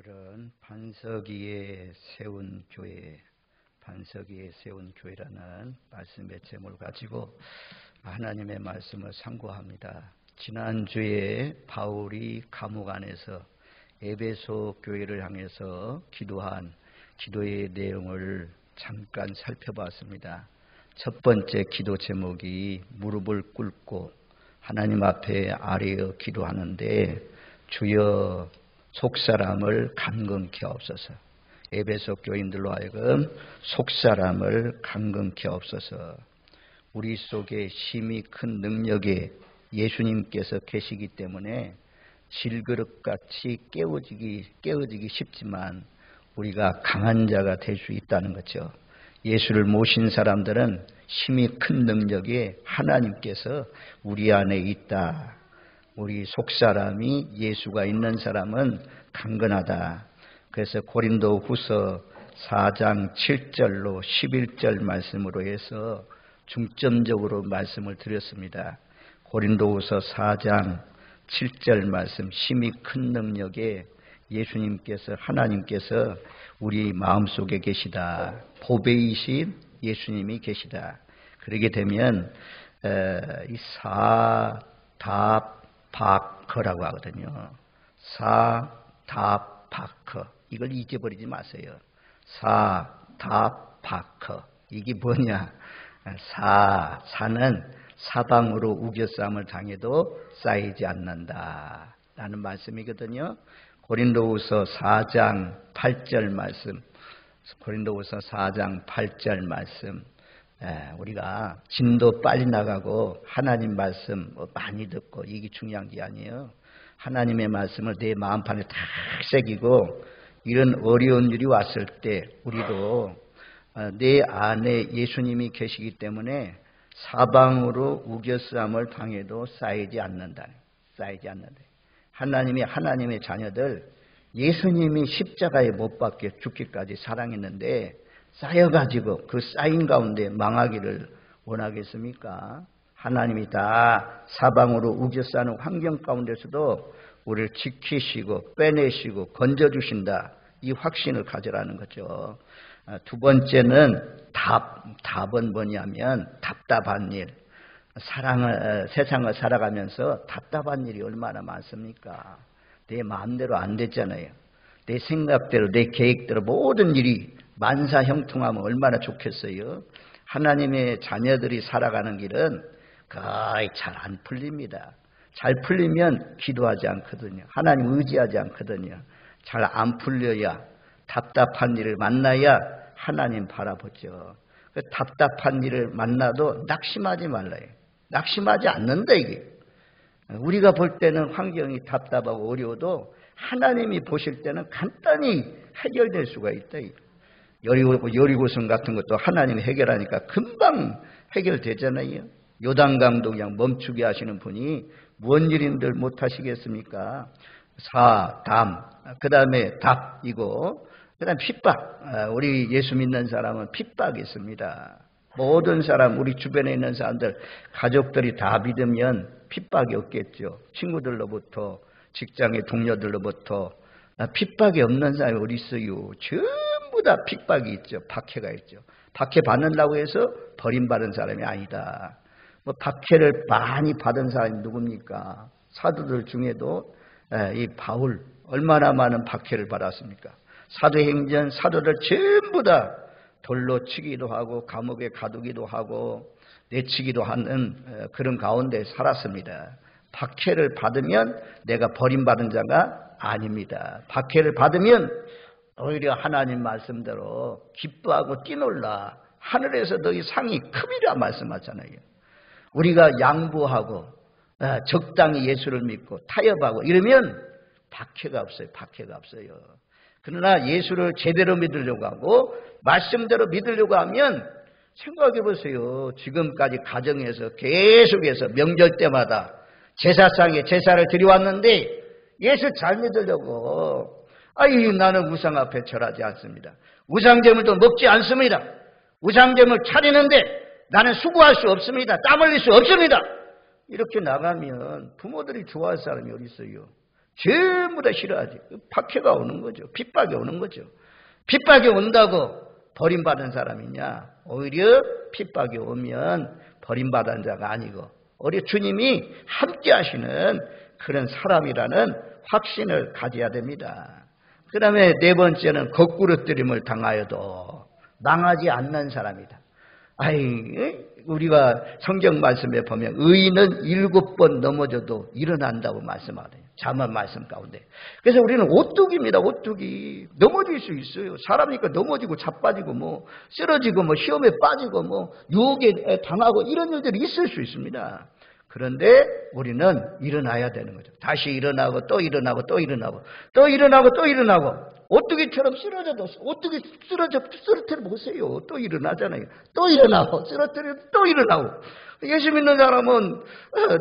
오늘은 반석위에 세운 교회, 반석위에 세운 교회라는 말씀의 제목을 가지고 하나님의 말씀을 상고합니다. 지난주에 바울이 감옥 안에서 에베소 교회를 향해서 기도한 기도의 내용을 잠깐 살펴봤습니다. 첫 번째 기도 제목이 무릎을 꿇고 하나님 앞에 아뢰어 기도하는데, 주여 속사람을 감금케 하옵소서. 에베소 교인들로 하여금 속사람을 감금케 하옵소서. 우리 속에 심히 큰 능력의 예수님께서 계시기 때문에 질그릇같이 깨어지기 쉽지만 우리가 강한 자가 될 수 있다는 거죠. 예수를 모신 사람들은 심히 큰 능력의 하나님께서 우리 안에 있다. 우리 속사람이 예수가 있는 사람은 강건하다. 그래서 고린도후서 4장 7절로 11절 말씀으로 해서 중점적으로 말씀을 드렸습니다. 고린도후서 4장 7절 말씀, 심히 큰 능력의 예수님께서, 하나님께서 우리 마음속에 계시다. 보배이신 예수님이 계시다. 그러게 되면 이 사다바커라고 하거든요. 사다바커, 이걸 잊어버리지 마세요. 사다바커, 이게 뭐냐? 사는 사방으로 우겨싸움을 당해도 쌓이지 않는다 라는 말씀이거든요. 고린도후서 4장 8절 말씀, 고린도후서 4장 8절 말씀, 우리가 진도 빨리 나가고 하나님 말씀 많이 듣고 이게 중요한 게 아니에요. 하나님의 말씀을 내 마음판에 다 새기고 이런 어려운 일이 왔을 때 우리도 내 안에 예수님이 계시기 때문에 사방으로 우겨싸움을 당해도 쌓이지 않는다. 쌓이지 않는다. 하나님의 자녀들, 예수님이 십자가에 못 박혀 죽기까지 사랑했는데 쌓여가지고 그 쌓인 가운데 망하기를 원하겠습니까? 하나님이 다 사방으로 우겨싸는 환경 가운데서도 우리를 지키시고 빼내시고 건져주신다. 이 확신을 가져라는 거죠. 두 번째는 답은 뭐냐면 답답한 일. 세상을 살아가면서 답답한 일이 얼마나 많습니까? 내 마음대로 안 됐잖아요. 내 생각대로, 내 계획대로 모든 일이 만사형통하면 얼마나 좋겠어요. 하나님의 자녀들이 살아가는 길은 거의 잘 안 풀립니다. 잘 풀리면 기도하지 않거든요. 하나님 의지하지 않거든요. 잘 안 풀려야, 답답한 일을 만나야 하나님 바라보죠. 그 답답한 일을 만나도 낙심하지 말라요. 낙심하지 않는다 이게. 우리가 볼 때는 환경이 답답하고 어려워도 하나님이 보실 때는 간단히 해결될 수가 있다. 여리고성 같은 것도 하나님이 해결하니까 금방 해결되잖아요. 요단강도 그냥 멈추게 하시는 분이 무슨 일인들 못하시겠습니까? 그 다음에 답이고, 그 다음에 핍박. 우리 예수 믿는 사람은 핍박이 있습니다. 모든 사람, 우리 주변에 있는 사람들, 가족들이 다 믿으면 핍박이 없겠죠. 친구들로부터, 직장의 동료들로부터 핍박이 없는 사람이 어디 있어요? 전부 다 핍박이 있죠. 박해가 있죠. 박해 받는다고 해서 버림받은 사람이 아니다. 박해를 많이 받은 사람이 누굽니까? 사도들 중에도 이 바울 얼마나 많은 박해를 받았습니까? 사도행전 사도들 전부 다 돌로 치기도 하고 감옥에 가두기도 하고 내치기도 하는 그런 가운데 살았습니다. 박해를 받으면 내가 버림받은 자가 아닙니다. 박해를 받으면 오히려 하나님 말씀대로 기뻐하고 뛰놀라. 하늘에서 너희 상이 큼이라 말씀하잖아요. 우리가 양보하고 적당히 예수를 믿고 타협하고 이러면 박해가 없어요. 박해가 없어요. 그러나 예수를 제대로 믿으려고 하고 말씀대로 믿으려고 하면 생각해 보세요. 지금까지 가정에서 계속해서 명절 때마다 제사상에 제사를 드려왔는데 예수 잘 믿으려고 나는 우상 앞에 절하지 않습니다. 우상제물도 먹지 않습니다. 우상제물 차리는데 나는 수고할 수 없습니다. 땀 흘릴 수 없습니다. 이렇게 나가면 부모들이 좋아할 사람이 어디 있어요? 전부 다 싫어하지. 박해가 오는 거죠. 핍박이 오는 거죠. 핍박이 온다고 버림받은 사람이냐? 오히려 핍박이 오면 버림받은 자가 아니고 우리 주님이 함께 하시는 그런 사람이라는 확신을 가져야 됩니다. 그 다음에 네 번째는 거꾸러뜨림을 당하여도 망하지 않는 사람이다. 우리가 성경 말씀에 보면 의인은 7번 넘어져도 일어난다고 말씀하네요. 자만 말씀 가운데. 그래서 우리는 오뚜기입니다. 오뚜기. 넘어질 수 있어요. 사람이니까 넘어지고 자빠지고 쓰러지고 시험에 빠지고 유혹에 당하고 이런 일들이 있을 수 있습니다. 그런데 우리는 일어나야 되는 거죠. 다시 일어나고 또 일어나고 또 일어나고 또 일어나고 또 일어나고 오뚜기처럼 쓰러져도 오뚜기 쓰러뜨려 보세요. 또 일어나잖아요. 또 일어나고 쓰러뜨려도 또 일어나고 예수 믿는 사람은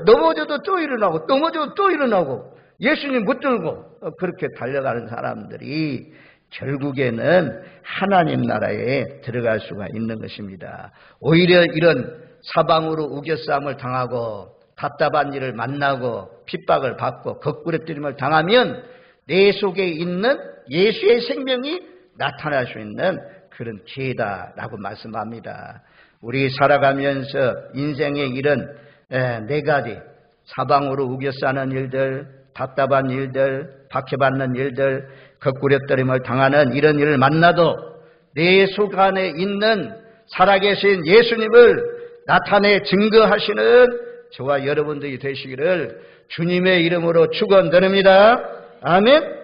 넘어져도 또 일어나고 넘어져도 또 일어나고 예수님 붙들고 그렇게 달려가는 사람들이 결국에는 하나님 나라에 들어갈 수가 있는 것입니다. 오히려 이런 사방으로 우겨싸움을 당하고 답답한 일을 만나고 핍박을 받고 거꾸러뜨림을 당하면 내 속에 있는 예수의 생명이 나타날 수 있는 그런 기회다라고 말씀합니다. 우리 살아가면서 인생의 이런 네 가지 사방으로 우겨싸는 일들, 답답한 일들, 박해받는 일들, 거꾸러뜨림을 당하는 이런 일을 만나도 내 속 안에 있는 살아계신 예수님을 나타내 증거하시는 저와 여러분들이 되시기를 주님의 이름으로 축원드립니다. 아멘.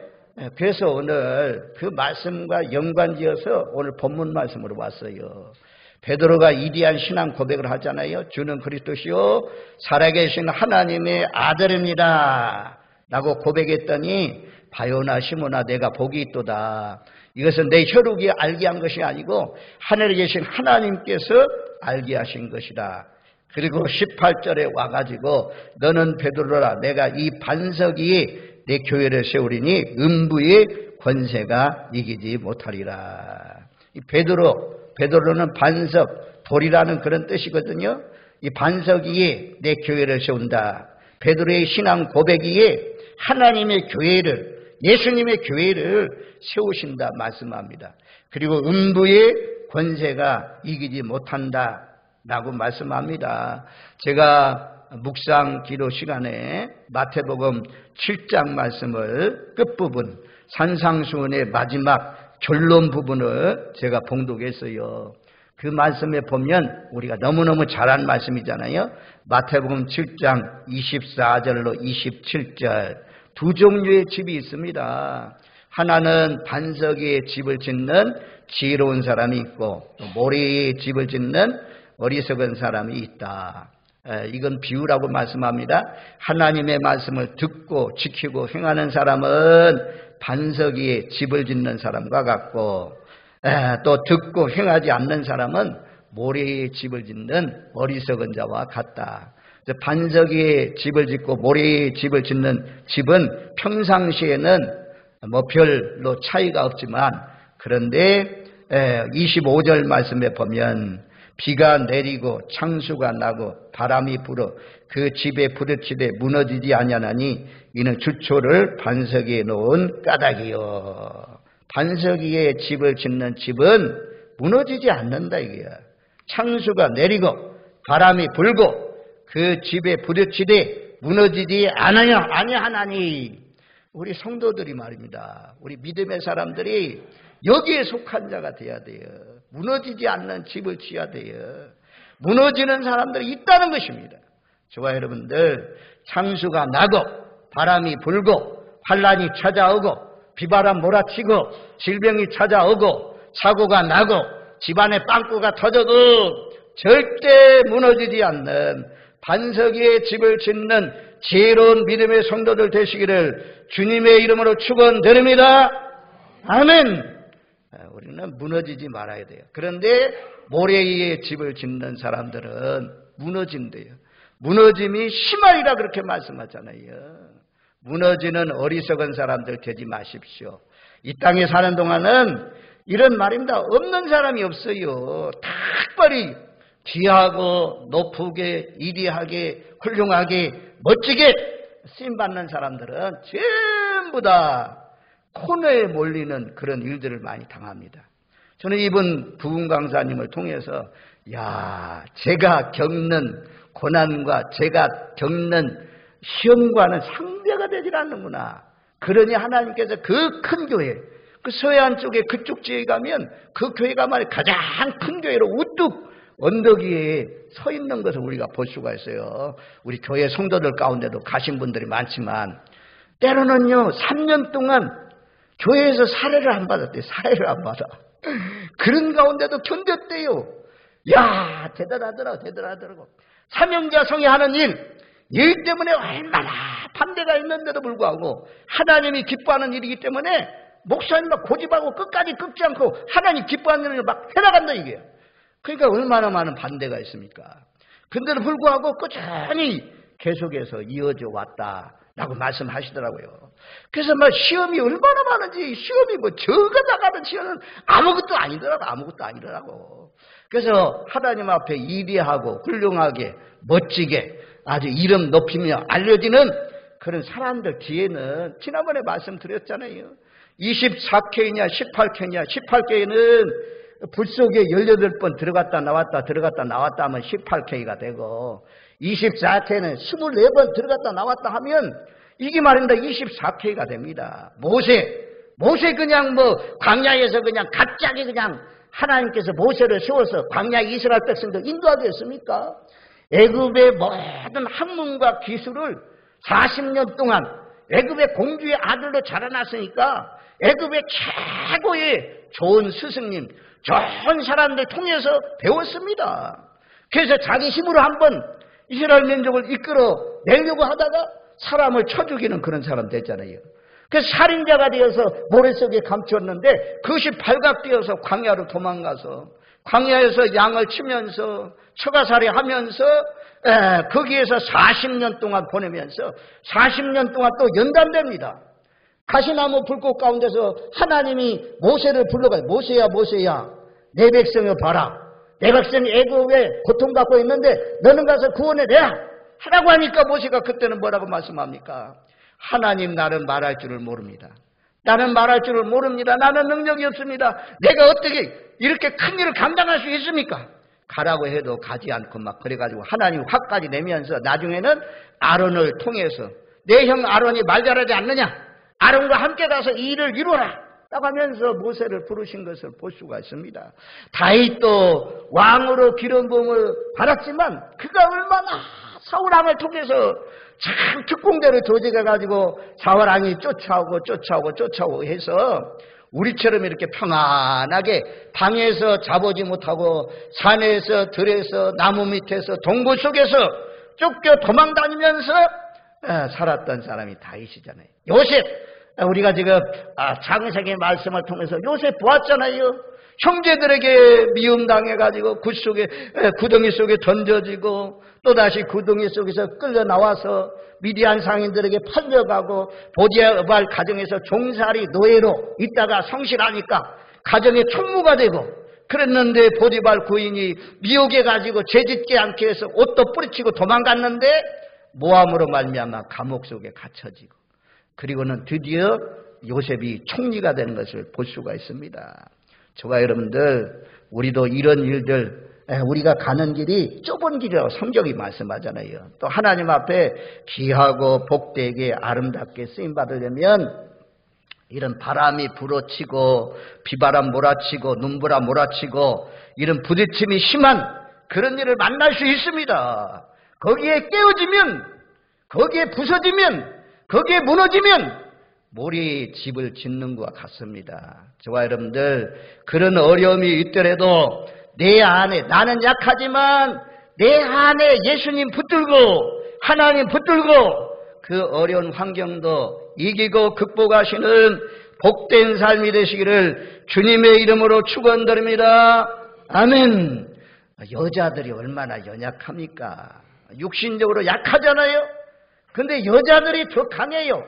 그래서 오늘 그 말씀과 연관지어서 오늘 본문 말씀으로 왔어요. 베드로가 이디한 신앙 고백을 하잖아요. 주는 그리스도시요 살아계신 하나님의 아들입니다 라고 고백했더니 바요나 시몬아 내가 복이 있도다. 이것은 내 혈육이 알게 한 것이 아니고 하늘에 계신 하나님께서 알게 하신 것이다. 그리고 18절에 와가지고 너는 베드로라 내가 이 반석 위에 내 교회를 세우리니 음부의 권세가 이기지 못하리라. 이 베드로는 반석, 돌이라는 그런 뜻이거든요. 이 반석 위에 내 교회를 세운다. 베드로의 신앙 고백 위에 하나님의 교회를, 예수님의 교회를 세우신다 말씀합니다. 그리고 음부의 권세가 이기지 못한다 라고 말씀합니다. 제가 묵상 기도 시간에 마태복음 7장 말씀을 끝부분 산상수훈의 마지막 결론 부분을 제가 봉독했어요. 그 말씀에 보면 우리가 너무너무 잘한 말씀이잖아요. 마태복음 7장 24절로 27절 두 종류의 집이 있습니다. 하나는 반석 위에 집을 짓는 지혜로운 사람이 있고 모래 위에 집을 짓는 어리석은 사람이 있다. 이건 비유라고 말씀합니다. 하나님의 말씀을 듣고 지키고 행하는 사람은 반석 위에 집을 짓는 사람과 같고 또 듣고 행하지 않는 사람은 모래 위에 집을 짓는 어리석은 자와 같다. 반석 위에 집을 짓고 모래 위에 집을 짓는 집은 평상시에는 별로 차이가 없지만 그런데 25절 말씀에 보면 비가 내리고 창수가 나고 바람이 불어 그 집에 부딪히되 무너지지 아니하나니 이는 주초를 반석 위에 놓은 까닭이요. 반석 위에 집을 짓는 집은 무너지지 않는다 이거야. 창수가 내리고 바람이 불고 그 집에 부딪히되 무너지지 아니하나니 우리 성도들이 말입니다. 우리 믿음의 사람들이 여기에 속한 자가 돼야 돼요. 무너지지 않는 집을 지어야 돼요. 무너지는 사람들이 있다는 것입니다. 저와 여러분들 창수가 나고 바람이 불고 환란이 찾아오고 비바람 몰아치고 질병이 찾아오고 사고가 나고 집안에 빵꾸가 터져도 절대 무너지지 않는 반석 위에 집을 짓는 지혜로운 믿음의 성도들 되시기를 주님의 이름으로 축원드립니다. 아멘. 우리는 무너지지 말아야 돼요. 그런데 모래 위에 집을 짓는 사람들은 무너진대요. 무너짐이 심하리라 그렇게 말씀하잖아요. 무너지는 어리석은 사람들 되지 마십시오. 이 땅에 사는 동안은 이런 말입니다. 없는 사람이 없어요. 특별히 귀하고 높게 이리하게 훌륭하게 멋지게 쓰임받는 사람들은 전부 다 코너에 몰리는 그런 일들을 많이 당합니다. 저는 이번 부흥 강사님을 통해서 제가 겪는 고난과 제가 겪는 시험과는 상대가 되질 않는구나. 그러니 하나님께서 그 큰 교회, 그 서해안 쪽에 그쪽 지역에 가면 그 교회가 말이야 가장 큰 교회로 우뚝 언덕 위에 서 있는 것을 우리가 볼 수가 있어요. 우리 교회 성도들 가운데도 가신 분들이 많지만 때로는요 3년 동안 교회에서 사례를 안 받았대요. 사례를 안 받아. 그런 가운데도 견뎠대요. 대단하더라고. 사명자성이 하는 일 때문에 얼마나 반대가 있는데도 불구하고 하나님이 기뻐하는 일이기 때문에 목사님 막 고집하고 끝까지 꺾지 않고 하나님 기뻐하는 일을 막 해나간다 이게요. 그러니까 얼마나 많은 반대가 있습니까? 근데도 불구하고 꾸준히 계속해서 이어져 왔다라고 말씀하시더라고요. 그래서 시험이 얼마나 많은지 시험이 적어나가는 시험은 아무것도 아니더라고. 그래서 하나님 앞에 이리하고 훌륭하게 멋지게 아주 이름 높이며 알려지는 그런 사람들 뒤에는 지난번에 말씀드렸잖아요. 24K냐 18K냐 18K는 불 속에 18번 들어갔다 나왔다 하면 18K가 되고 24K는 24번 들어갔다 나왔다 하면 이게 말입니다. 24K가 됩니다. 모세 그냥 광야에서 그냥 갑자기 그냥 하나님께서 모세를 세워서 광야 이스라엘 백성들 인도하겠습니까? 애굽의 모든 학문과 기술을 40년 동안 애굽의 공주의 아들로 자라났으니까 애굽의 최고의 좋은 스승님, 좋은 사람들 통해서 배웠습니다. 그래서 자기 힘으로 한번 이스라엘 민족을 이끌어 내려고 하다가 사람을 쳐 죽이는 그런 사람 됐잖아요. 그래서 살인자가 되어서 모래 속에 감추었는데 그것이 발각되어서 광야로 도망가서 광야에서 양을 치면서 처가살이 하면서 거기에서 40년 동안 보내면서 40년 동안 또 연단됩니다. 가시나무 불꽃 가운데서 하나님이 모세를 불러가요. 모세야 내 백성을 봐라. 내 백성이 애굽에 고통받고 있는데 너는 가서 구원해내라 하라고 하니까 모세가 그때는 뭐라고 말씀합니까? 하나님 나는 말할 줄을 모릅니다. 나는 능력이 없습니다. 내가 어떻게 이렇게 큰 일을 감당할 수 있습니까? 가라고 해도 가지 않고 막 그래가지고 하나님 화까지 내면서 나중에는 아론을 통해서 내 형 아론이 말 잘하지 않느냐? 아론과 함께 가서 이 일을 이루어라 라고 하면서 모세를 부르신 것을 볼 수가 있습니다. 다윗도 왕으로 기름 부음을 받았지만 그가 얼마나 사울왕을 통해서 참 특공대를 조직해가지고 사울왕이 쫓아오고 해서 우리처럼 이렇게 평안하게 방에서 자보지 못하고 산에서 들에서 나무 밑에서 동굴 속에서 쫓겨 도망다니면서 살았던 사람이 다윗이잖아요. 요셉, 우리가 지금 창세기 말씀을 통해서 요셉 보았잖아요. 형제들에게 미움당해가지고 구덩이 속에 던져지고 또다시 구덩이 속에서 끌려 나와서 미디안 상인들에게 팔려가고 보디발 가정에서 종살이 노예로 있다가 성실하니까 가정의 총무가 되고 그랬는데 보디발 부인이 미혹해가지고 죄짓지 않게 해서 옷도 뿌리치고 도망갔는데 모함으로 말미암아 감옥 속에 갇혀지고 그리고는 드디어 요셉이 총리가 되는 것을 볼 수가 있습니다. 저와 여러분들 우리도 이런 일들 우리가 가는 길이 좁은 길이라고 성경이 말씀하잖아요. 또 하나님 앞에 귀하고 복되게 아름답게 쓰임받으려면 이런 바람이 불어치고 비바람 몰아치고 눈보라 몰아치고 이런 부딪힘이 심한 그런 일을 만날 수 있습니다. 거기에 깨어지면 거기에 부서지면 거기에 무너지면 몰이 집을 짓는 것과 같습니다. 저와 여러분들 그런 어려움이 있더라도 내 안에 나는 약하지만 내 안에 예수님 붙들고 하나님 붙들고 그 어려운 환경도 이기고 극복하시는 복된 삶이 되시기를 주님의 이름으로 축원드립니다. 아멘. 여자들이 얼마나 연약합니까? 육신적으로 약하잖아요. 근데 여자들이 더 강해요.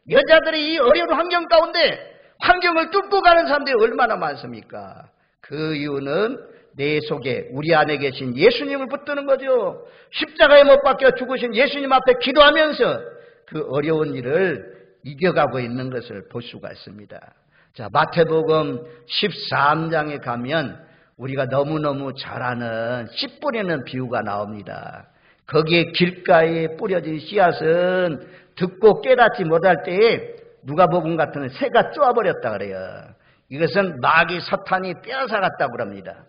여자들이 이 어려운 환경 가운데 환경을 뚫고 가는 사람들이 얼마나 많습니까? 그 이유는 내 속에 우리 안에 계신 예수님을 붙드는 거죠. 십자가에 못 박혀 죽으신 예수님 앞에 기도하면서 그 어려운 일을 이겨가고 있는 것을 볼 수가 있습니다. 자, 마태복음 13장에 가면 우리가 너무너무 잘 아는 씨 뿌리는 비유가 나옵니다. 거기에 길가에 뿌려진 씨앗은 듣고 깨닫지 못할 때에 누가복음 같은 새가 쪼아버렸다 그래요. 이것은 마귀 사탄이 빼앗아갔다고 그럽니다.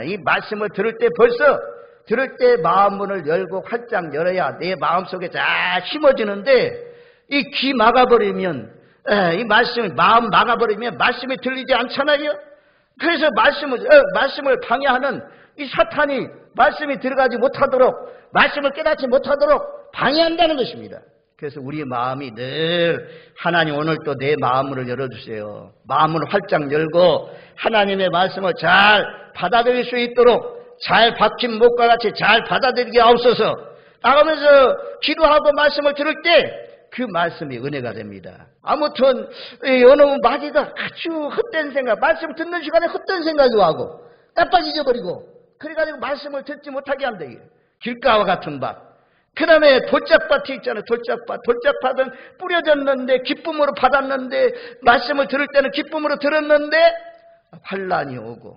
이 말씀을 들을 때 벌써 들을 때 마음문을 열고 활짝 열어야 내 마음속에 잘 심어지는데 이 귀 막아버리면 이 말씀을 마음 막아버리면 말씀이 들리지 않잖아요. 그래서 말씀을 방해하는 이 사탄이 말씀이 들어가지 못하도록 말씀을 깨닫지 못하도록 방해한다는 것입니다. 그래서 우리 마음이 늘 하나님 오늘 또 내 마음을 열어주세요. 마음을 활짝 열고 하나님의 말씀을 잘 받아들일 수 있도록 잘 박힌 목과 같이 잘 받아들이게 하옵소서. 나가면서 기도하고 말씀을 들을 때 그 말씀이 은혜가 됩니다. 아무튼 어느 마귀가 아주 헛된 생각, 말씀 듣는 시간에 헛된 생각이 와고 깜빡 잊어버리고 그래가지고 말씀을 듣지 못하게 한다. 길가와 같은 밭. 그 다음에 돌짝밭이 있잖아요. 돌짝밭은 뿌려졌는데 기쁨으로 받았는데 말씀을 들을 때는 기쁨으로 들었는데 환란이 오고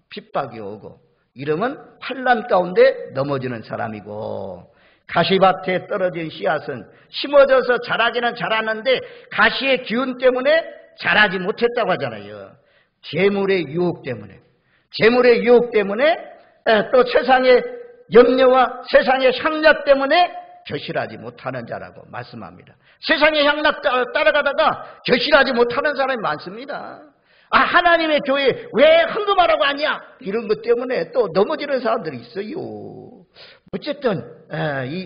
핍박이 오고 이러면 환란 가운데 넘어지는 사람이고, 가시밭에 떨어진 씨앗은 심어져서 자라기는 자라는데 가시의 기운 때문에 자라지 못했다고 하잖아요. 재물의 유혹 때문에 또 세상의 염려와 세상의 향락 때문에 결실하지 못하는 자라고 말씀합니다. 세상의 향락 따라가다가 결실하지 못하는 사람이 많습니다. 하나님의 교회 왜 헌금하라고 하냐? 이런 것 때문에 또 넘어지는 사람들이 있어요. 어쨌든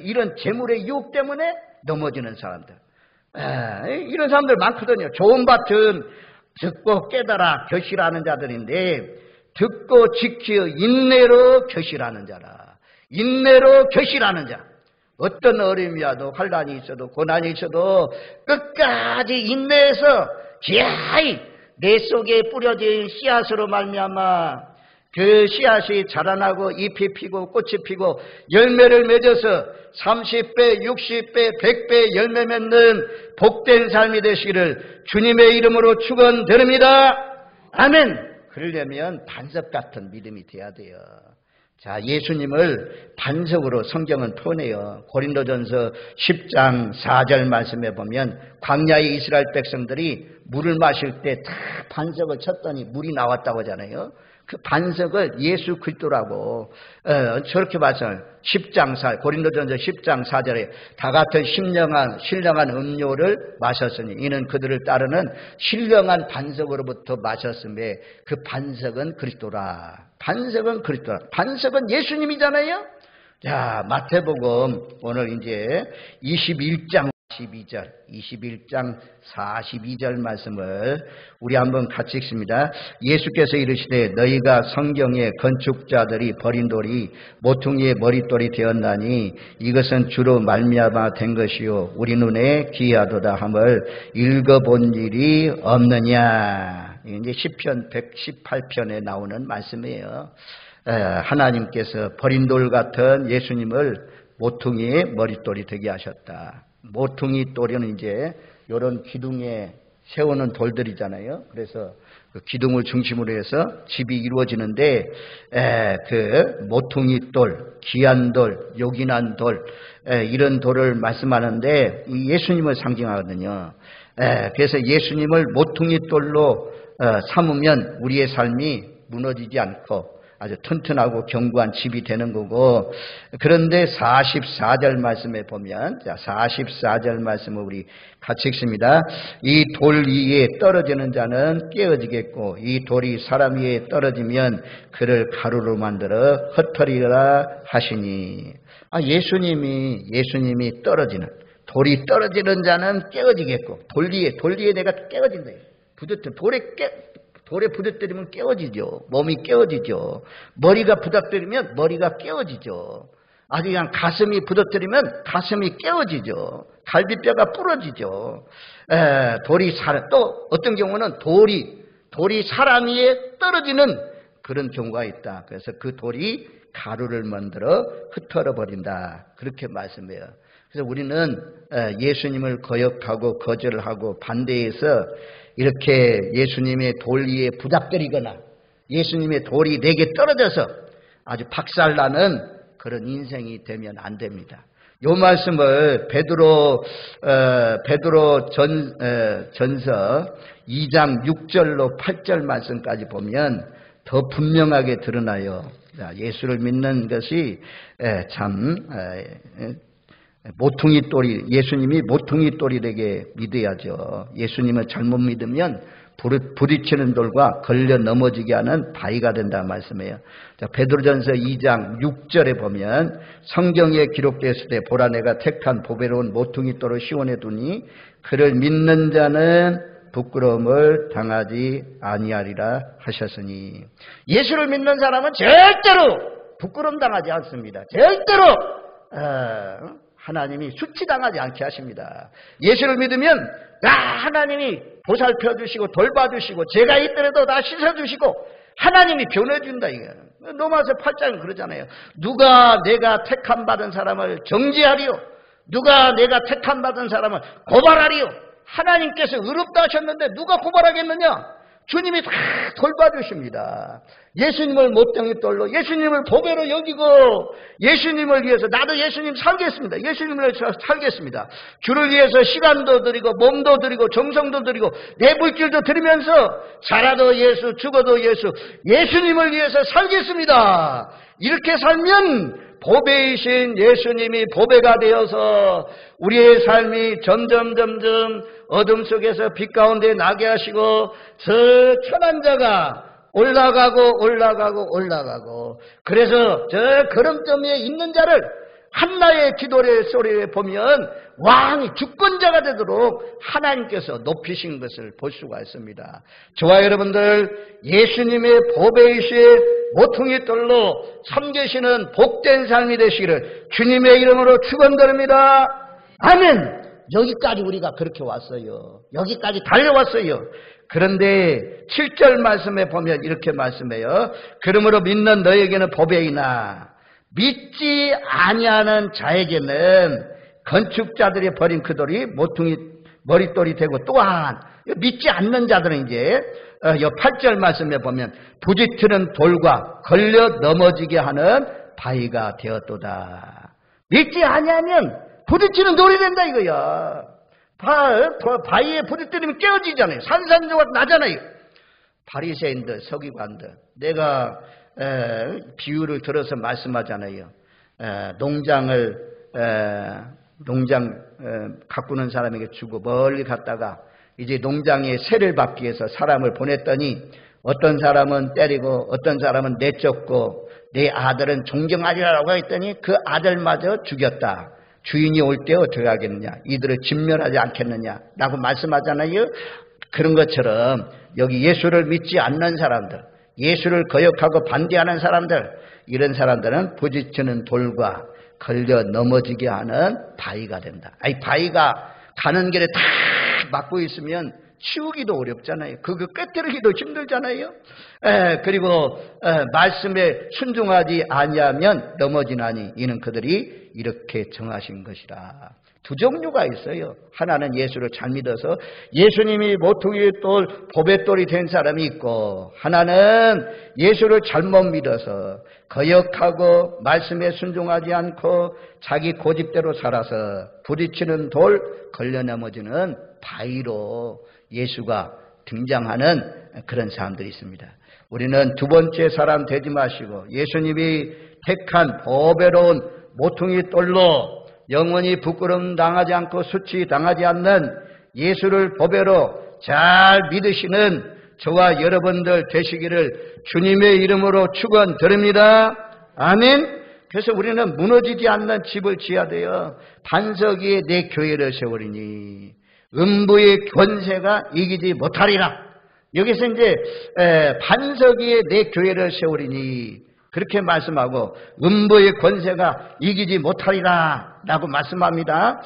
이런 재물의 유혹 때문에 넘어지는 사람들, 이런 사람들 많거든요. 좋은 밭은 듣고 깨달아 결실하는 자들인데 듣고 지켜 인내로 결실하는 자라. 인내로 결실하는 자. 어떤 어려움이 와도 환란이 있어도 고난이 있어도 끝까지 인내해서 기아이 내 속에 뿌려진 씨앗으로 말미암아 그 씨앗이 자라나고 잎이 피고 꽃이 피고 열매를 맺어서 30배, 60배, 100배 열매 맺는 복된 삶이 되시기를 주님의 이름으로 축원드립니다. 아멘. 그러려면 반석 같은 믿음이 돼야 돼요. 자, 예수님을 반석으로 성경은 표현해요. 고린도전서 10장 4절 말씀에 보면 광야의 이스라엘 백성들이 물을 마실 때 다 반석을 쳤더니 물이 나왔다고 하잖아요. 그 반석을 예수 그리스도라고 저렇게 말씀을 10장 4 고린도전서 10장 4절에 다 같은 신령한 음료를 마셨으니 이는 그들을 따르는 신령한 반석으로부터 마셨음에 그 반석은 그리스도라. 반석은 그리스도라. 반석은 예수님이잖아요. 자, 마태복음 오늘 이제 21장 42절 말씀을 우리 한번 같이 읽습니다. 예수께서 이르시되 너희가 성경의 건축자들이 버린 돌이 모퉁이의 머릿돌이 되었나니 이것은 주로 말미암아 된 것이요 우리 눈에 귀하도다 함을 읽어본 일이 없느냐. 이제 시편 118편에 나오는 말씀이에요. 하나님께서 버린 돌 같은 예수님을 모퉁이의 머릿돌이 되게 하셨다. 모퉁이 돌은 이제 이런 기둥에 세우는 돌들이잖아요. 그래서 그 기둥을 중심으로 해서 집이 이루어지는데 그 모퉁이 돌, 귀한 돌, 요긴한 돌 이런 돌을 말씀하는데 이 예수님을 상징하거든요. 그래서 예수님을 모퉁이 돌로 삼으면 우리의 삶이 무너지지 않고 아주 튼튼하고 견고한 집이 되는 거고, 그런데 44절 말씀에 보면, 자, 44절 말씀을 우리 같이 읽습니다. 이 돌 위에 떨어지는 자는 깨어지겠고 이 돌이 사람 위에 떨어지면 그를 가루로 만들어 흩어리라 하시니. 예수님이 떨어지는, 돌이 떨어지는 자는 깨어지겠고 돌 위에 내가 깨어진다. 돌에 부닥뜨리면 깨어지죠. 몸이 깨어지죠. 머리가 부닥뜨리면 머리가 깨어지죠. 아주 그냥 가슴이 부닥뜨리면 가슴이 깨어지죠. 갈비뼈가 부러지죠. 또 어떤 경우는 돌이 사람 위에 떨어지는 그런 경우가 있다. 그래서 그 돌이 가루를 만들어 흩어져 버린다. 그렇게 말씀해요. 그래서 우리는 예수님을 거역하고 거절하고 반대해서 이렇게 예수님의 돌 위에 부닥거리거나 예수님의 돌이 내게 떨어져서 아주 박살나는 그런 인생이 되면 안 됩니다. 이 말씀을 베드로 전서 2장 6절로 8절 말씀까지 보면 더 분명하게 드러나요. 예수를 믿는 것이 참 모퉁이 돌이, 예수님이 모퉁이 돌이 되게 믿어야죠. 예수님을 잘못 믿으면 부딪히는 돌과 걸려 넘어지게 하는 바위가 된다는 말씀이에요. 자, 베드로전서 2장 6절에 보면 성경에 기록되었을 때 보라 내가 택한 보배로운 모퉁이 돌을 시온에 두니 그를 믿는 자는 부끄러움을 당하지 아니하리라 하셨으니, 예수를 믿는 사람은 절대로 부끄러움 당하지 않습니다. 절대로 하나님이 수치당하지 않게 하십니다. 예수를 믿으면 하나님이 보살펴 주시고 돌봐주시고 죄가 있더라도 다 씻어주시고 하나님이 변해준다. 이게 로마서 8장은 그러잖아요. 누가 내가 택함 받은 사람을 정죄하리요, 누가 내가 택함 받은 사람을 고발하리요. 하나님께서 의롭다 하셨는데 누가 고발하겠느냐? 주님이 다 돌봐주십니다. 예수님을 못된 돌로, 예수님을 보배로 여기고 예수님을 위해서 나도 예수님 살겠습니다. 예수님을 위해서 살겠습니다. 주를 위해서 시간도 드리고 몸도 드리고 정성도 드리고 내 물질도 드리면서 살아도 예수, 죽어도 예수, 예수님을 위해서 살겠습니다. 이렇게 살면 보배이신 예수님이 보배가 되어서 우리의 삶이 점점 어둠 속에서 빛 가운데 나게 하시고 저 천한 자가 올라가고 그래서 저 걸음점 위에 있는 자를 한나의 기도의 소리에 보면 왕이 주권자가 되도록 하나님께서 높이신 것을 볼 수가 있습니다. 저와 여러분들 예수님의 보배이신 모퉁이 돌로 섬기시는 복된 삶이 되시기를 주님의 이름으로 축원드립니다. 아멘. 여기까지 우리가 그렇게 왔어요. 여기까지 달려왔어요. 그런데 7절 말씀에 보면 이렇게 말씀해요. 그러므로 믿는 너에게는 보배이나 믿지 아니하는 자에게는 건축자들이 버린 그 돌이 모퉁이 머릿돌이 되고, 또한 믿지 않는 자들은 이제 8절 말씀에 보면 부딪히는 돌과 걸려 넘어지게 하는 바위가 되었도다. 믿지 아니하면 부딪히는 돌이 된다 이거야. 바위에 부딪히면 깨어지잖아요. 산산조각 나잖아요. 바리새인들, 서기관들, 내가 비유를 들어서 말씀하잖아요. 농장 가꾸는 사람에게 주고 멀리 갔다가 이제 농장에 세를 받기 위해서 사람을 보냈더니 어떤 사람은 때리고 어떤 사람은 내쫓고 내 아들은 존경하리라고 했더니 그 아들마저 죽였다. 주인이 올 때 어떻게 하겠느냐, 이들을 진멸하지 않겠느냐 라고 말씀하잖아요. 그런 것처럼 여기 예수를 믿지 않는 사람들, 예수를 거역하고 반대하는 사람들, 이런 사람들은 부딪히는 돌과 걸려 넘어지게 하는 바위가 된다. 아니, 바위가 가는 길에 다 막고 있으면 치우기도 어렵잖아요. 그거 깨뜨리기도 힘들잖아요. 그리고 말씀에 순종하지 아니하면 넘어지나니 이는 그들이 이렇게 정하신 것이라. 두 종류가 있어요. 하나는 예수를 잘 믿어서 예수님이 모퉁이 돌, 보배돌이 된 사람이 있고, 하나는 예수를 잘못 믿어서 거역하고 말씀에 순종하지 않고 자기 고집대로 살아서 부딪히는 돌, 걸려 넘어지는 바위로 예수가 등장하는 그런 사람들이 있습니다. 우리는 두 번째 사람 되지 마시고 예수님이 택한 보배로운 모퉁이 돌로 영원히 부끄러움 당하지 않고 수치 당하지 않는 예수를 보배로 잘 믿으시는 저와 여러분들 되시기를 주님의 이름으로 축원드립니다. 아멘. 그래서 우리는 무너지지 않는 집을 지어야 돼요. 반석 위에 내 교회를 세우리니 음부의 권세가 이기지 못하리라. 여기서 이제 반석 위에 내 교회를 세우리니 그렇게 말씀하고 음부의 권세가 이기지 못하리라 라고 말씀합니다.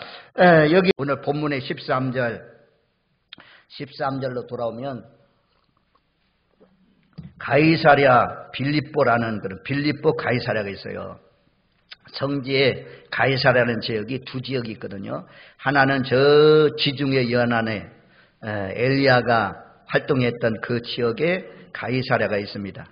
여기 오늘 본문의 13절로 돌아오면 가이사랴 빌립보라는 그런 빌립보 가이사랴가 있어요. 성지에 가이사랴라는 지역이 두 지역이 있거든요. 하나는 저 지중해 연안에 엘리야가 활동했던 그 지역에 가이사랴가 있습니다.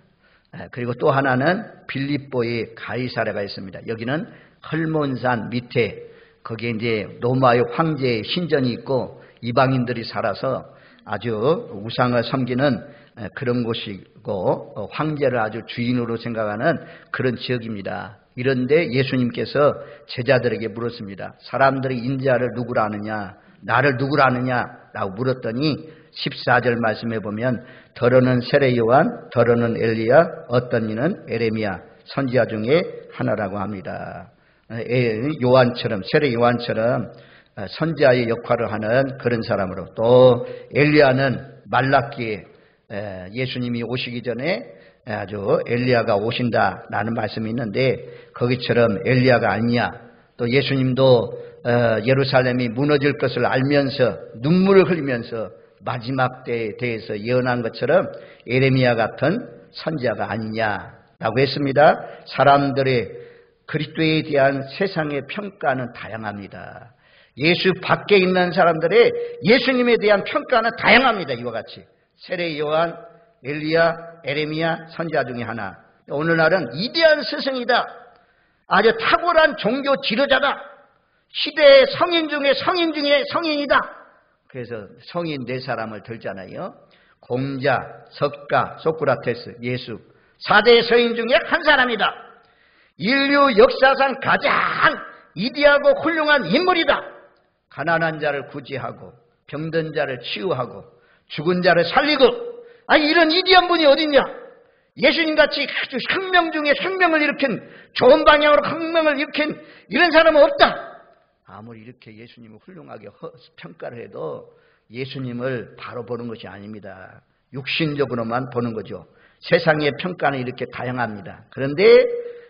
그리고 또 하나는 빌립보에 가이사랴가 있습니다. 여기는 헐몬산 밑에 거기에 이제 로마의 황제의 신전이 있고 이방인들이 살아서 아주 우상을 섬기는 그런 곳이고 황제를 아주 주인으로 생각하는 그런 지역입니다. 이런데 예수님께서 제자들에게 물었습니다. 사람들이 인자를 누구라 하느냐, 나를 누구라 하느냐라고 물었더니 14절 말씀해 보면 더러는 세례 요한, 더러는 엘리야, 어떤 이는 에레미야 선지자 중에 하나라고 합니다. 요한처럼, 세례 요한처럼 선지자의 역할을 하는 그런 사람으로, 또 엘리야는 말라기에 예수님이 오시기 전에 아주 엘리야가 오신다라는 말씀이 있는데 거기처럼 엘리야가 아니냐, 또 예수님도 예루살렘이 무너질 것을 알면서 눈물을 흘리면서 마지막 때에 대해서 예언한 것처럼 에레미야 같은 선지자가 아니냐라고 했습니다. 사람들의 그리스도에 대한 세상의 평가는 다양합니다. 예수 밖에 있는 사람들의 예수님에 대한 평가는 다양합니다. 이와 같이 세례 요한, 엘리야, 에레미야 선지자 중에 하나. 오늘날은 위대한 스승이다, 아주 탁월한 종교 지도자다, 시대의 성인 중에 성인 중에 성인이다. 그래서 성인 네 사람을 들잖아요. 공자, 석가, 소크라테스, 예수 4대 서인 중에 한 사람이다. 인류 역사상 가장 위대하고 훌륭한 인물이다. 가난한 자를 구제하고 병든 자를 치유하고 죽은 자를 살리고, 이런 위대한 분이 어딨냐. 예수님같이 아주 생명 중에 생명을 일으킨, 좋은 방향으로 혁명을 일으킨 이런 사람은 없다. 아무리 이렇게 예수님을 훌륭하게 평가를 해도 예수님을 바로 보는 것이 아닙니다. 육신적으로만 보는 거죠. 세상의 평가는 이렇게 다양합니다. 그런데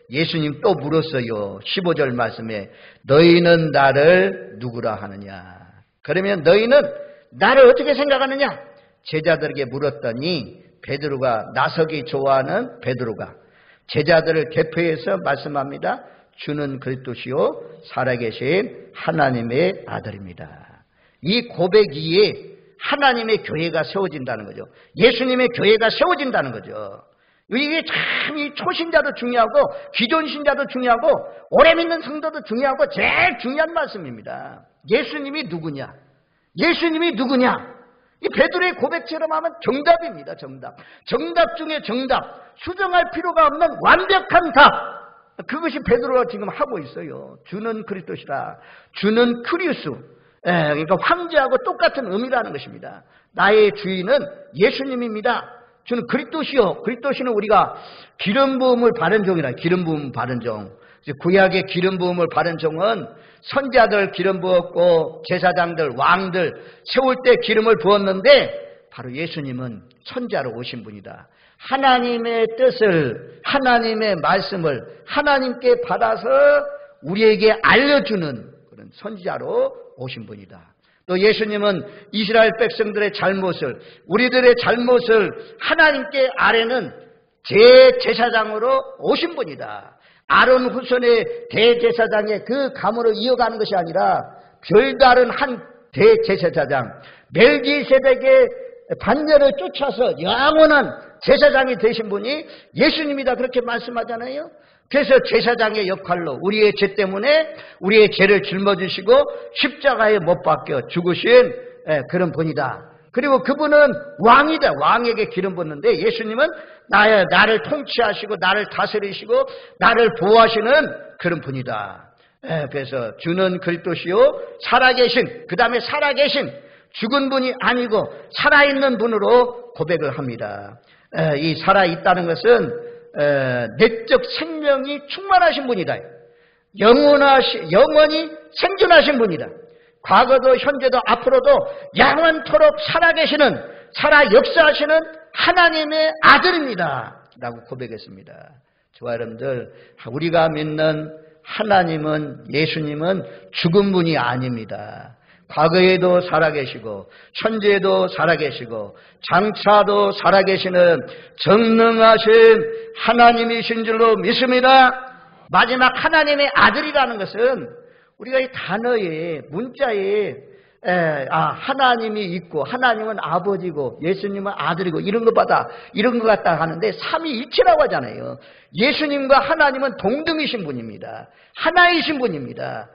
예수님 또 물었어요. 15절 말씀에 너희는 나를 누구라 하느냐. 그러면 너희는 나를 어떻게 생각하느냐. 제자들에게 물었더니 베드로가, 나서기 좋아하는 베드로가 제자들을 대표해서 말씀합니다. 주는 그리스도시요 살아계신 하나님의 아들입니다. 이 고백 위에 하나님의 교회가 세워진다는 거죠. 예수님의 교회가 세워진다는 거죠. 이게 참 이 초신자도 중요하고 기존 신자도 중요하고 오래 믿는 성도도 중요하고 제일 중요한 말씀입니다. 예수님이 누구냐? 예수님이 누구냐? 이 베드로의 고백처럼 하면 정답입니다. 정답 중에 정답, 수정할 필요가 없는 완벽한 답. 그것이 베드로가 지금 하고 있어요. 주는 그리스도시라. 주는 크리스. 그러니까 황제하고 똑같은 의미라는 것입니다. 나의 주인은 예수님입니다. 주는 그리스도시요. 그리스도시는 우리가 기름 부음을 받은 종이라. 기름 부음 받은 종. 구약의 기름 부음을 받은 종은 선지자들 기름 부었고 제사장들, 왕들 세울 때 기름을 부었는데 바로 예수님은 선지자로 오신 분이다. 하나님의 뜻을, 하나님의 말씀을 하나님께 받아서 우리에게 알려주는 그런 선지자로 오신 분이다. 또 예수님은 이스라엘 백성들의 잘못을, 우리들의 잘못을 하나님께 아뢰는 대제사장으로 오신 분이다. 아론 후손의 대제사장의 그 가문을 이어가는 것이 아니라 별다른 한 대제사장, 멜기세덱의 반열을 쫓아서 영원한 제사장이 되신 분이 예수님이다, 그렇게 말씀하잖아요. 그래서 제사장의 역할로 우리의 죄 때문에 우리의 죄를 짊어지시고 십자가에 못 박혀 죽으신 그런 분이다. 그리고 그분은 왕이다. 왕에게 기름 붓는데 예수님은 나를 통치하시고 나를 다스리시고 나를 보호하시는 그런 분이다. 그래서 주는 그리스도시요 살아계신, 그 다음에 살아계신, 죽은 분이 아니고 살아있는 분으로 고백을 합니다. 이 살아있다는 것은 내적 생명이 충만하신 분이다. 영원히 생존하신 분이다. 과거도 현재도 앞으로도 영원토록 살아계시는, 살아 역사하시는 하나님의 아들입니다 라고 고백했습니다. 저와 여러분들, 우리가 믿는 하나님은, 예수님은 죽은 분이 아닙니다. 과거에도 살아계시고 현재에도 살아계시고 장차도 살아계시는 전능하신 하나님이신 줄로 믿습니다. 마지막 하나님의 아들이라는 것은 우리가 이 단어에 문자에 하나님이 있고 하나님은 아버지고 예수님은 아들이고 이런 것 같다 하는데 삼위일체라고 하잖아요. 예수님과 하나님은 동등이신 분입니다. 하나이신 분입니다.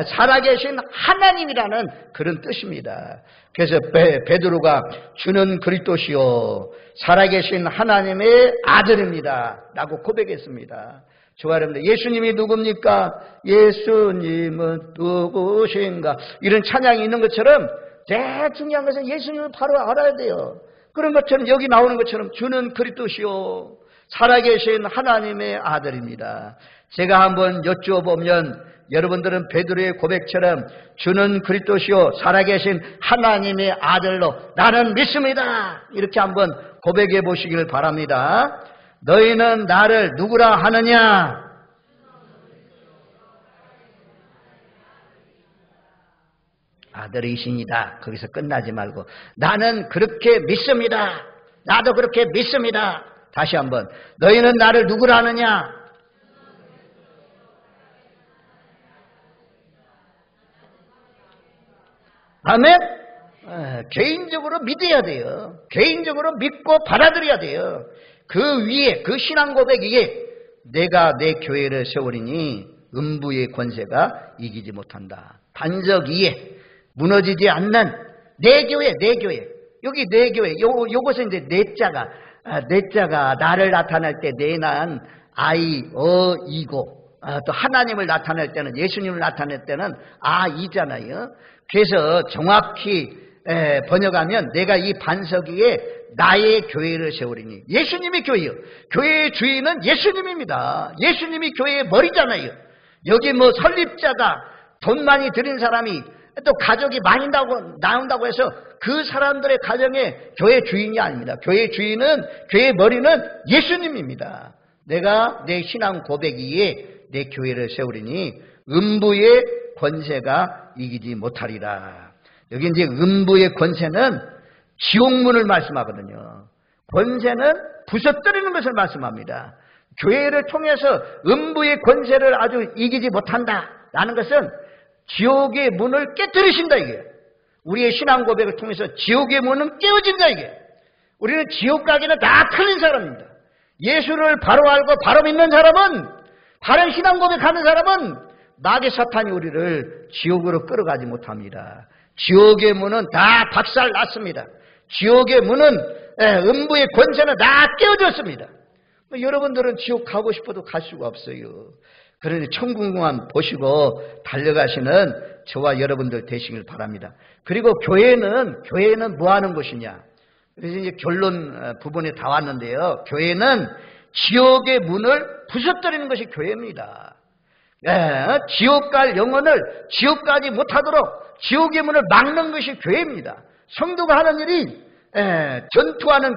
살아계신 하나님이라는 그런 뜻입니다. 그래서 베드로가 주는 그리스도시요 살아계신 하나님의 아들입니다 라고 고백했습니다. 저와 여러분들, 예수님이 누굽니까? 예수님은 누구신가? 이런 찬양이 있는 것처럼 제일 중요한 것은 예수님을 바로 알아야 돼요. 그런 것처럼 여기 나오는 것처럼 주는 그리스도시요 살아계신 하나님의 아들입니다. 제가 한번 여쭈어보면 여러분들은 베드로의 고백처럼 주는 그리스도시요 살아계신 하나님의 아들로 나는 믿습니다. 이렇게 한번 고백해 보시길 바랍니다. 너희는 나를 누구라 하느냐? 아들이시니다. 거기서 끝나지 말고 나는 그렇게 믿습니다. 나도 그렇게 믿습니다. 다시 한번 너희는 나를 누구라 하느냐? 아멘? 개인적으로 믿어야 돼요. 개인적으로 믿고 받아들여야 돼요. 그 위에, 그 신앙 고백 위에 내가 내 교회를 세우리니 음부의 권세가 이기지 못한다. 반석 위에 무너지지 않는 내 교회, 내 교회. 여기 내 교회. 요것은 이제 내자가 나를 나타낼 때 내난 이고 또 하나님을 나타낼 때는 예수님을 나타낼 때는 이잖아요. 그래서 정확히 번역하면 내가 이 반석 위에 나의 교회를 세우리니 예수님이 교회요. 교회의 주인은 예수님입니다. 예수님이 교회의 머리잖아요. 여기 뭐 설립자가 돈 많이 들인 사람이 또 가족이 많이 나온다고 해서 그 사람들의 가정의 교회 주인이 아닙니다. 교회 주인은 교회의 머리는 예수님입니다. 내가 내 신앙 고백 위에 내 교회를 세우리니 음부의 권세가 이기지 못하리라. 여기 이제 음부의 권세는 지옥문을 말씀하거든요. 권세는 부서뜨리는 것을 말씀합니다. 교회를 통해서 음부의 권세를 아주 이기지 못한다라는 것은 지옥의 문을 깨뜨리신다 이게. 우리의 신앙 고백을 통해서 지옥의 문은 깨어진다 이게. 우리는 지옥 가기는 다 틀린 사람입니다. 예수를 바로 알고 바로 믿는 사람은, 바른 신앙 고백하는 사람은 마귀 사탄이 우리를 지옥으로 끌어가지 못합니다. 지옥의 문은 다 박살났습니다. 지옥의 문은 음부의 권세는 다 깨어졌습니다. 여러분들은 지옥 가고 싶어도 갈 수가 없어요. 그러니 천국만 보시고 달려가시는 저와 여러분들 되시길 바랍니다. 그리고 교회는 뭐 하는 곳이냐? 그래서 이제 결론 부분에 다 왔는데요. 교회는 지옥의 문을 부서뜨리는 것이 교회입니다. 지옥 갈 영혼을 지옥 가지 못하도록 지옥의 문을 막는 것이 교회입니다. 성도가 하는 일이 전투하는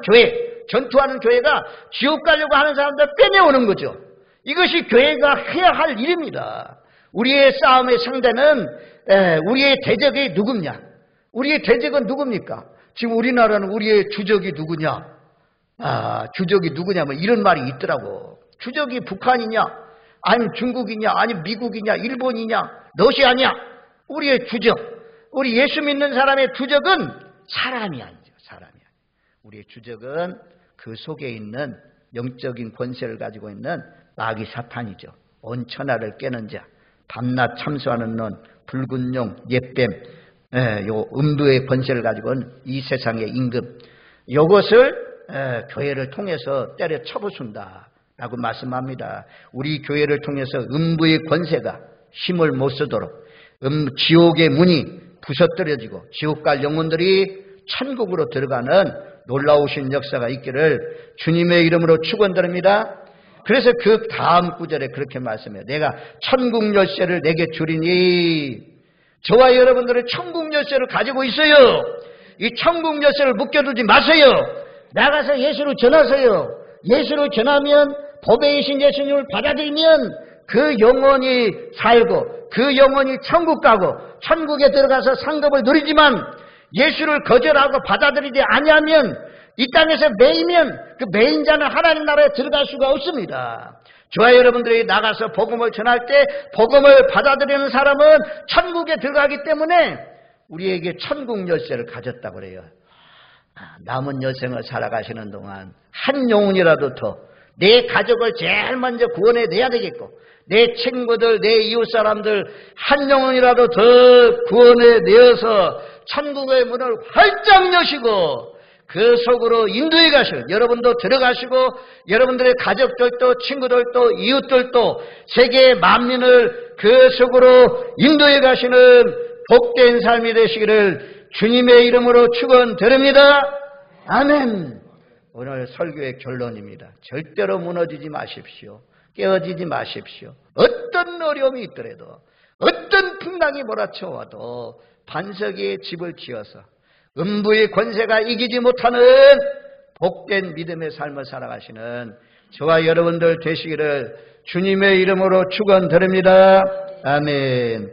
교회가 지옥 가려고 하는 사람들 빼내오는 거죠. 이것이 교회가 해야 할 일입니다. 우리의 싸움의 상대는 우리의 대적이 누굽냐? 우리의 대적은 누굽니까? 지금 우리나라는 우리의 주적이 누구냐? 주적이 누구냐? 뭐 이런 말이 있더라고. 주적이 북한이냐? 아니면 중국이냐? 아니면 미국이냐? 일본이냐? 러시아냐? 우리의 주적, 우리 예수 믿는 사람의 주적은 사람이 아니죠. 사람이 아니죠. 우리의 주적은 그 속에 있는 영적인 권세를 가지고 있는 마귀 사탄이죠. 온 천하를 깨는 자, 밤낮 참수하는 넌, 붉은 용, 옛뱀, 요 음부의 권세를 가지고 있는 이 세상의 임금, 요것을 교회를 통해서 때려 쳐부순다 라고 말씀합니다. 우리 교회를 통해서 음부의 권세가 힘을 못 쓰도록 지옥의 문이 부서뜨려지고 지옥 갈 영혼들이 천국으로 들어가는 놀라우신 역사가 있기를 주님의 이름으로 축원드립니다. 그래서 그 다음 구절에 그렇게 말씀해요. 내가 천국 열쇠를 내게 주리니, 저와 여러분들은 천국 열쇠를 가지고 있어요. 이 천국 열쇠를 묶여두지 마세요. 나가서 예수를 전하세요. 예수를 전하면, 보배이신 예수님을 받아들이면 그 영혼이 살고 그 영혼이 천국 가고 천국에 들어가서 상급을 누리지만, 예수를 거절하고 받아들이지 아니하면 이 땅에서 매이면 그 매인 자는 하나님 나라에 들어갈 수가 없습니다. 저와 여러분들이 나가서 복음을 전할 때 복음을 받아들이는 사람은 천국에 들어가기 때문에 우리에게 천국 열쇠를 가졌다고 그래요. 남은 여생을 살아가시는 동안 한 영혼이라도 더 내 가족을 제일 먼저 구원해 내야 되겠고, 내 친구들, 내 이웃 사람들 한 영혼이라도 더 구원해 내어서 천국의 문을 활짝 여시고 그 속으로 인도해 가시고, 여러분도 들어가시고 여러분들의 가족들도 친구들도 이웃들도 세계 만민을 그 속으로 인도해 가시는 복된 삶이 되시기를 주님의 이름으로 축원드립니다. 아멘. 오늘 설교의 결론입니다. 절대로 무너지지 마십시오. 깨어지지 마십시오. 어떤 어려움이 있더라도, 어떤 풍랑이 몰아쳐와도 반석에 집을 지어서 음부의 권세가 이기지 못하는 복된 믿음의 삶을 살아가시는 저와 여러분들 되시기를 주님의 이름으로 축원드립니다. 아멘.